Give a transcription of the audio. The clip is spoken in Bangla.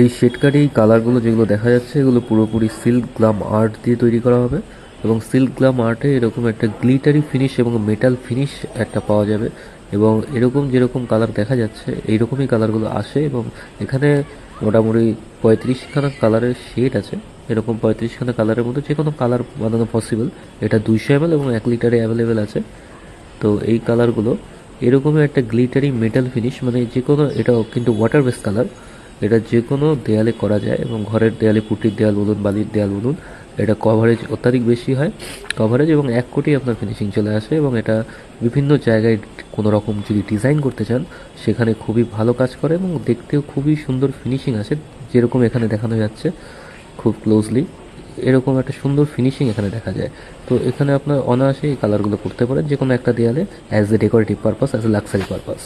এই শেড কার্ডে এই কালারগুলো যেগুলো দেখা যাচ্ছে এগুলো পুরোপুরি সিল্ক গ্লাম আর্ট দিয়ে তৈরি করা হবে এবং সিল্ক গ্লাম আর্টে এরকম একটা গ্লিটারি ফিনিশ এবং মেটাল ফিনিশ একটা পাওয়া যাবে এবং এরকম যেরকম কালার দেখা যাচ্ছে এইরকমই কালারগুলো আসে এবং এখানে মোটামুটি 35খানা কালারের শেড আছে। এরকম 35খানা কালারের মধ্যে যে কোনো কালার বানানো পসিবল। এটা 200 ml এবং 1 লিটারে অ্যাভেলেবেল আছে। তো এই কালারগুলো এরকমই একটা গ্লিটারি মেটাল ফিনিশ, মানে যে কোনো, এটাও কিন্তু ওয়াটার বেস কালার। এটা যে কোনো দেয়ালে করা যায় এবং ঘরের দেয়ালে, পুটির দেয়াল বলুন, বালির দেয়াল বলুন, এটা কভারেজ অত্যাধিক বেশি হয়, কভারেজ, এবং 1 কোটি আপনার ফিনিশিং চলে আসে এবং এটা বিভিন্ন জায়গায় কোনো রকম যদি ডিজাইন করতে চান সেখানে খুবই ভালো কাজ করে এবং দেখতেও খুবই সুন্দর ফিনিশিং আছে, যেরকম এখানে দেখানো যাচ্ছে খুব ক্লোজলি এরকম একটা সুন্দর ফিনিশিং এখানে দেখা যায়। তো এখানে আপনার অনায়াসে এই কালারগুলো করতে পারেন যে কোনো একটা দেয়ালে, as a decorative purpose, as a luxury purpose.